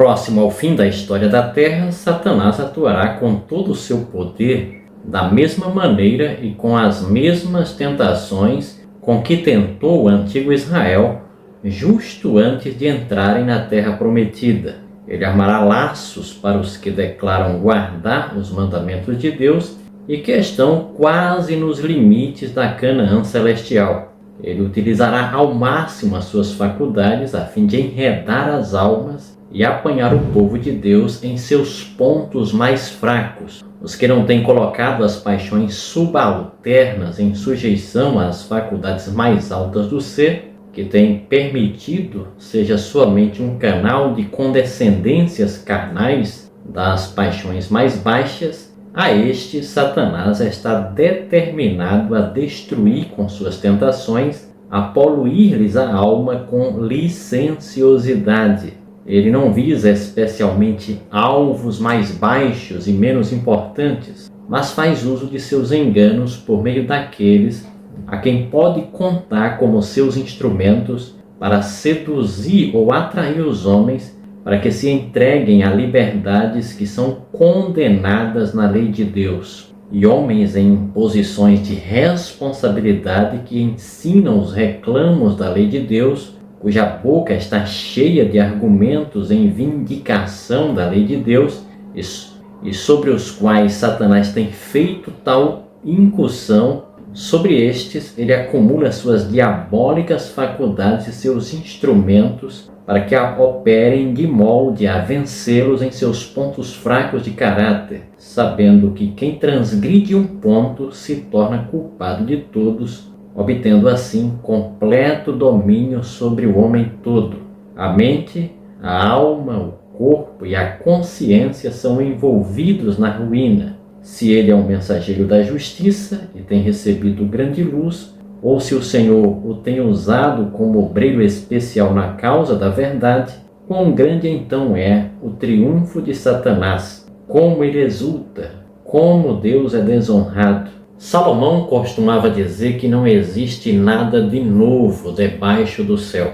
Próximo ao fim da história da Terra, Satanás atuará com todo o seu poder da mesma maneira e com as mesmas tentações com que tentou o antigo Israel justo antes de entrarem na Terra Prometida. Ele armará laços para os que declaram guardar os mandamentos de Deus e que estão quase nos limites da Canaã celestial. Ele utilizará ao máximo as suas faculdades a fim de enredar as almas e apanhar o povo de Deus em seus pontos mais fracos, os que não têm colocado as paixões subalternas em sujeição às faculdades mais altas do ser, que têm permitido seja somente um canal de condescendências carnais das paixões mais baixas. A este, Satanás está determinado a destruir com suas tentações, a poluir-lhes a alma com licenciosidade. Ele não visa especialmente alvos mais baixos e menos importantes, mas faz uso de seus enganos por meio daqueles a quem pode contar como seus instrumentos para seduzir ou atrair os homens para que se entreguem a liberdades que são condenadas na lei de Deus, e homens em posições de responsabilidade que ensinam os reclamos da lei de Deus, cuja boca está cheia de argumentos em vindicação da lei de Deus e sobre os quais Satanás tem feito tal incursão. Sobre estes, ele acumula suas diabólicas faculdades e seus instrumentos para que operem de molde a vencê-los em seus pontos fracos de caráter, sabendo que quem transgride um ponto se torna culpado de todos, obtendo assim completo domínio sobre o homem todo. A mente, a alma, o corpo e a consciência são envolvidos na ruína. Se ele é um mensageiro da justiça e tem recebido grande luz, ou se o Senhor o tem usado como obreiro especial na causa da verdade, quão grande então é o triunfo de Satanás, como ele exulta, como Deus é desonrado. Salomão costumava dizer que não existe nada de novo debaixo do céu.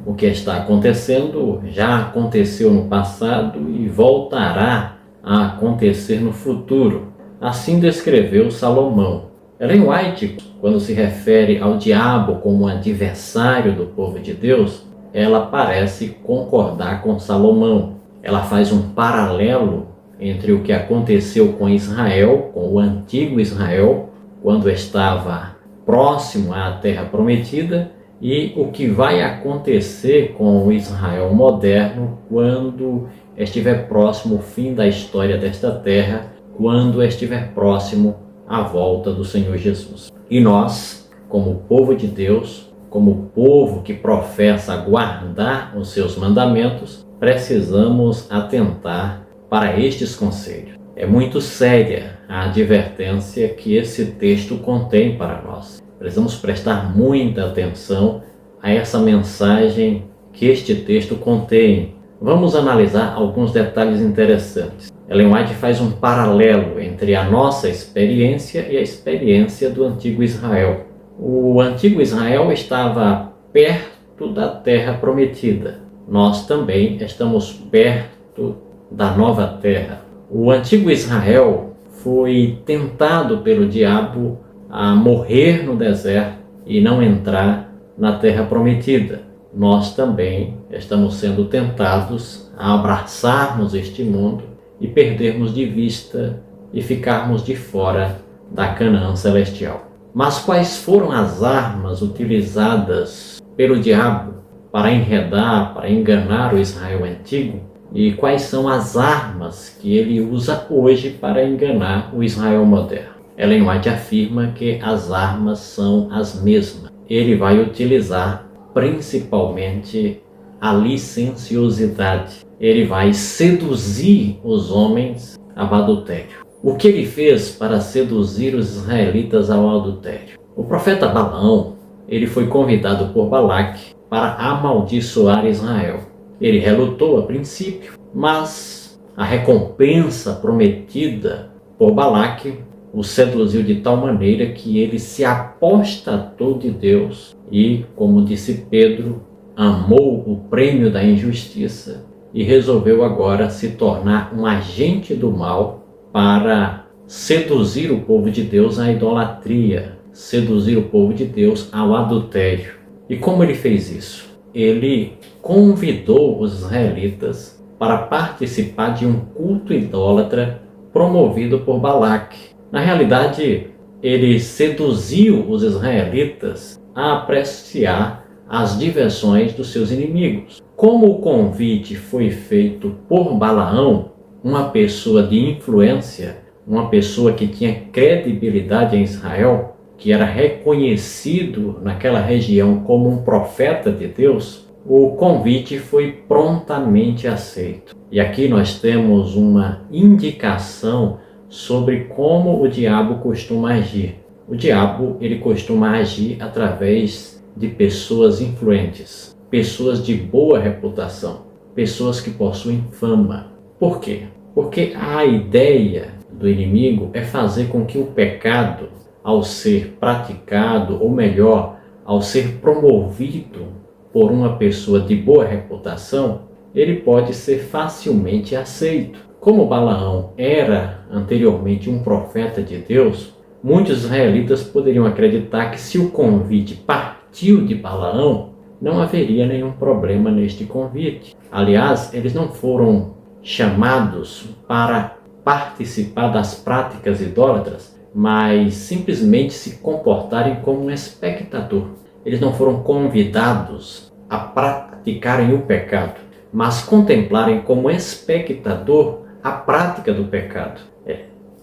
O que está acontecendo já aconteceu no passado e voltará a acontecer no futuro. Assim descreveu Salomão. Ellen White, quando se refere ao diabo como adversário do povo de Deus, ela parece concordar com Salomão. Ela faz um paralelo entre o que aconteceu com Israel, com o antigo Israel, quando estava próximo à Terra Prometida, e o que vai acontecer com o Israel moderno quando estiver próximo o fim da história desta terra, quando estiver próximo a volta do Senhor Jesus. E nós, como povo de Deus, como povo que professa guardar os seus mandamentos, precisamos atentar para estes conselhos. É muito séria a advertência que esse texto contém para nós. Precisamos prestar muita atenção a essa mensagem que este texto contém. Vamos analisar alguns detalhes interessantes. Ellen White faz um paralelo entre a nossa experiência e a experiência do antigo Israel. O antigo Israel estava perto da Terra Prometida. Nós também estamos perto da nova Terra. O antigo Israel foi tentado pelo diabo a morrer no deserto e não entrar na Terra Prometida. Nós também estamos sendo tentados a abraçarmos este mundo e perdermos de vista e ficarmos de fora da Canaã celestial. Mas quais foram as armas utilizadas pelo diabo para enredar, para enganar o Israel antigo? E quais são as armas que ele usa hoje para enganar o Israel moderno? Ellen White afirma que as armas são as mesmas. Ele vai utilizar principalmente a licenciosidade. Ele vai seduzir os homens ao adultério. O que ele fez para seduzir os israelitas ao adultério? O profeta Balaão, ele foi convidado por Balaque para amaldiçoar Israel. Ele relutou a princípio, mas a recompensa prometida por Balaque o seduziu de tal maneira que ele se apostatou de Deus e, como disse Pedro, amou o prêmio da injustiça e resolveu agora se tornar um agente do mal para seduzir o povo de Deus à idolatria, seduzir o povo de Deus ao adultério. E como ele fez isso? Ele convidou os israelitas para participar de um culto idólatra promovido por Balaque. Na realidade, ele seduziu os israelitas a apreciar as diversões dos seus inimigos. Como o convite foi feito por Balaão, uma pessoa de influência, uma pessoa que tinha credibilidade em Israel, que era reconhecido naquela região como um profeta de Deus, o convite foi prontamente aceito. E aqui nós temos uma indicação sobre como o diabo costuma agir. O diabo, ele costuma agir através de pessoas influentes, pessoas de boa reputação, pessoas que possuem fama. Por quê? Porque a ideia do inimigo é fazer com que o pecado, ao ser praticado, ou melhor, ao ser promovido por uma pessoa de boa reputação, ele pode ser facilmente aceito. Como Balaão era anteriormente um profeta de Deus, muitos israelitas poderiam acreditar que se o convite partiu de Balaão, não haveria nenhum problema neste convite. Aliás, eles não foram chamados para participar das práticas idólatras, mas simplesmente se comportarem como um espectador. Eles não foram convidados a praticarem o pecado, mas contemplarem como espectador a prática do pecado.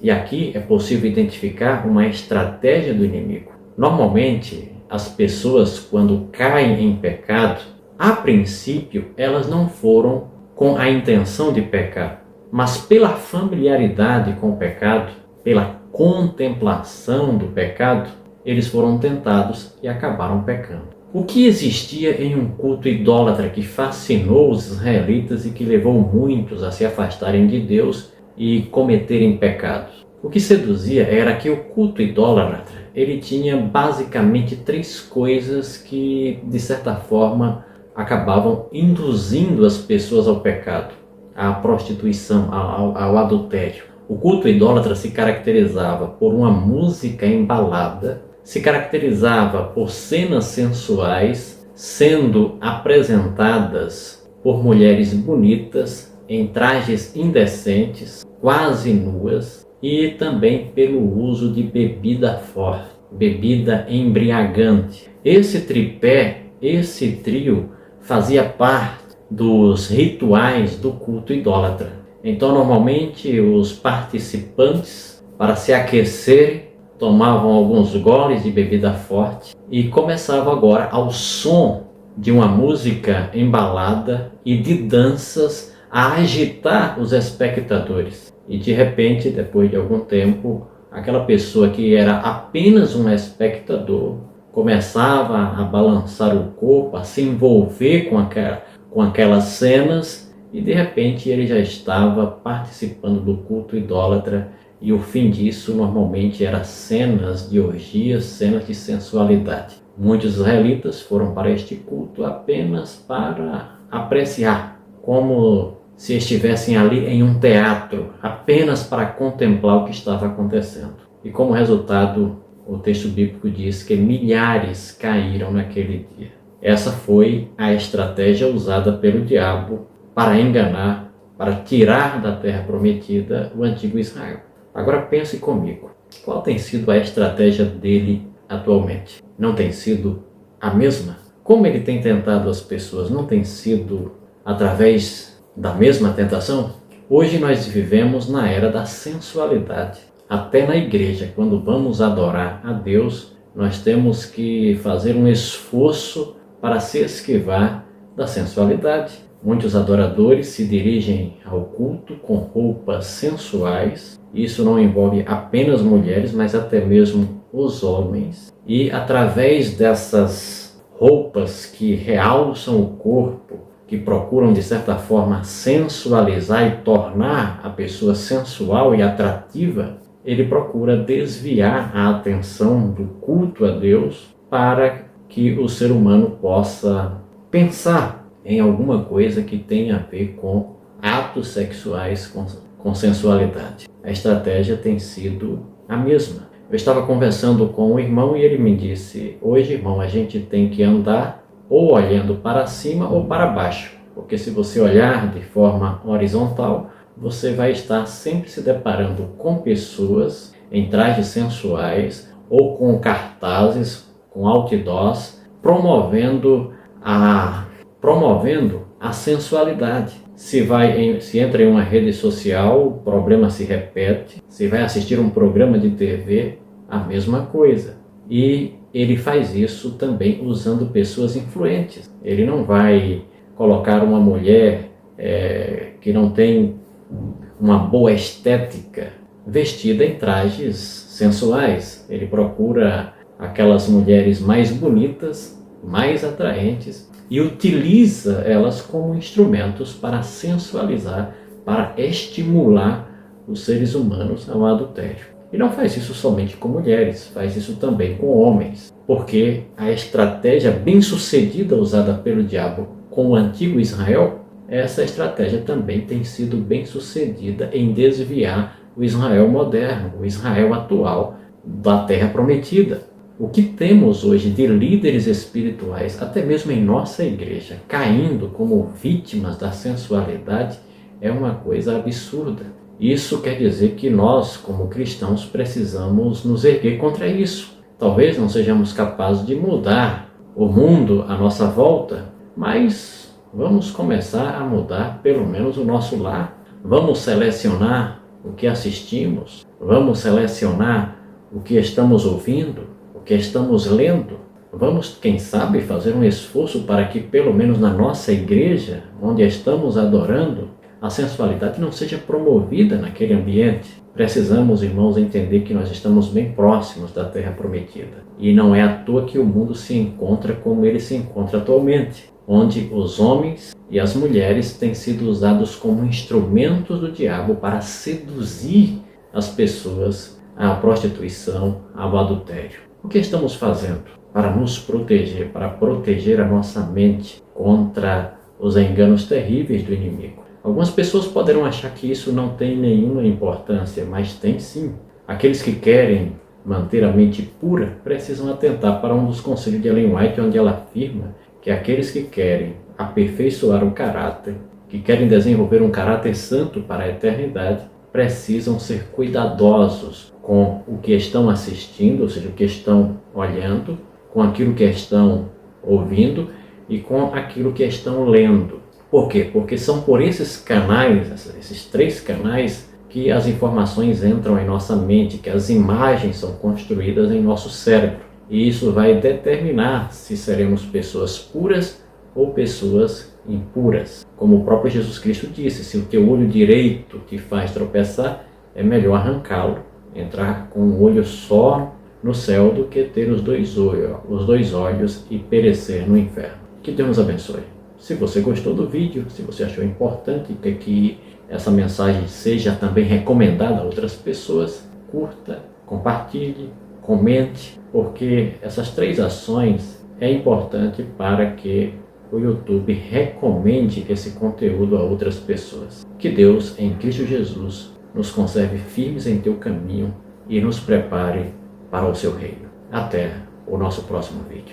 E aqui é possível identificar uma estratégia do inimigo. Normalmente, as pessoas, quando caem em pecado, a princípio, elas não foram com a intenção de pecar, mas pela familiaridade com o pecado, pela contemplação do pecado, eles foram tentados e acabaram pecando. O que existia em um culto idólatra que fascinou os israelitas e que levou muitos a se afastarem de Deus e cometerem pecados? O que seduzia era que o culto idólatra, ele tinha basicamente três coisas que, de certa forma, acabavam induzindo as pessoas ao pecado, à prostituição, ao adultério. O culto idólatra se caracterizava por uma música embalada, se caracterizava por cenas sensuais sendo apresentadas por mulheres bonitas em trajes indecentes, quase nuas, e também pelo uso de bebida forte, bebida embriagante. Esse tripé, esse trio, fazia parte dos rituais do culto idólatra. Então, normalmente, os participantes, para se aquecerem, tomavam alguns goles de bebida forte e começavam agora ao som de uma música embalada e de danças a agitar os espectadores. E de repente, depois de algum tempo, aquela pessoa que era apenas um espectador começava a balançar o corpo, a se envolver com aquelas cenas, e de repente ele já estava participando do culto idólatra. E o fim disso normalmente era cenas de orgias, cenas de sensualidade. Muitos israelitas foram para este culto apenas para apreciar, como se estivessem ali em um teatro, apenas para contemplar o que estava acontecendo. E como resultado, o texto bíblico diz que milhares caíram naquele dia. Essa foi a estratégia usada pelo diabo para enganar, para tirar da terra prometida o antigo Israel. Agora pense comigo, qual tem sido a estratégia dele atualmente? Não tem sido a mesma? Como ele tem tentado as pessoas? Não tem sido através da mesma tentação? Hoje nós vivemos na era da sensualidade. Até na igreja, quando vamos adorar a Deus, nós temos que fazer um esforço para se esquivar da sensualidade. Muitos adoradores se dirigem ao culto com roupas sensuais. Isso não envolve apenas mulheres, mas até mesmo os homens. E através dessas roupas que realçam o corpo, que procuram de certa forma sensualizar e tornar a pessoa sensual e atrativa, ele procura desviar a atenção do culto a Deus para que o ser humano possa pensar em alguma coisa que tenha a ver com atos sexuais com sensualidade. A estratégia tem sido a mesma. Eu estava conversando com um irmão e ele me disse: hoje, irmão, a gente tem que andar ou olhando para cima ou para baixo, porque se você olhar de forma horizontal, você vai estar sempre se deparando com pessoas em trajes sensuais ou com cartazes, com outdoors, promovendo a sensualidade. Se entra em uma rede social, o problema se repete. Se vai assistir um programa de TV, a mesma coisa. E ele faz isso também usando pessoas influentes. Ele não vai colocar uma mulher que não tem uma boa estética vestida em trajes sensuais. Ele procura aquelas mulheres mais bonitas, mais atraentes, e utiliza elas como instrumentos para sensualizar, para estimular os seres humanos ao adultério. E não faz isso somente com mulheres, faz isso também com homens, porque a estratégia bem-sucedida usada pelo diabo com o antigo Israel, essa estratégia também tem sido bem-sucedida em desviar o Israel moderno, o Israel atual da Terra Prometida. O que temos hoje de líderes espirituais, até mesmo em nossa igreja, caindo como vítimas da sensualidade, é uma coisa absurda. Isso quer dizer que nós, como cristãos, precisamos nos erguer contra isso. Talvez não sejamos capazes de mudar o mundo à nossa volta, mas vamos começar a mudar pelo menos o nosso lar. Vamos selecionar o que assistimos, vamos selecionar o que estamos ouvindo, que estamos lendo. Vamos, quem sabe, fazer um esforço para que, pelo menos na nossa igreja, onde estamos adorando, a sensualidade não seja promovida naquele ambiente. Precisamos, irmãos, entender que nós estamos bem próximos da Terra Prometida. E não é à toa que o mundo se encontra como ele se encontra atualmente, onde os homens e as mulheres têm sido usados como instrumentos do diabo para seduzir as pessoas à prostituição, ao adultério. O que estamos fazendo para nos proteger, para proteger a nossa mente contra os enganos terríveis do inimigo? Algumas pessoas poderão achar que isso não tem nenhuma importância, mas tem sim. Aqueles que querem manter a mente pura precisam atentar para um dos conselhos de Ellen White, onde ela afirma que aqueles que querem aperfeiçoar o caráter, que querem desenvolver um caráter santo para a eternidade, precisam ser cuidadosos com o que estão assistindo, ou seja, o que estão olhando, com aquilo que estão ouvindo e com aquilo que estão lendo. Por quê? Porque são por esses canais, esses 3 canais, que as informações entram em nossa mente, que as imagens são construídas em nosso cérebro. E isso vai determinar se seremos pessoas puras ou pessoas impuras. Como o próprio Jesus Cristo disse, se o teu olho direito te faz tropeçar, é melhor arrancá-lo, entrar com um olho só no céu do que ter os dois olhos e perecer no inferno. Que Deus nos abençoe. Se você gostou do vídeo, se você achou importante que essa mensagem seja também recomendada a outras pessoas, curta, compartilhe, comente, porque essas 3 ações é importante para que o YouTube recomende esse conteúdo a outras pessoas. Que Deus, em Cristo Jesus, nos conserve firmes em teu caminho e nos prepare para o seu reino. Até o nosso próximo vídeo.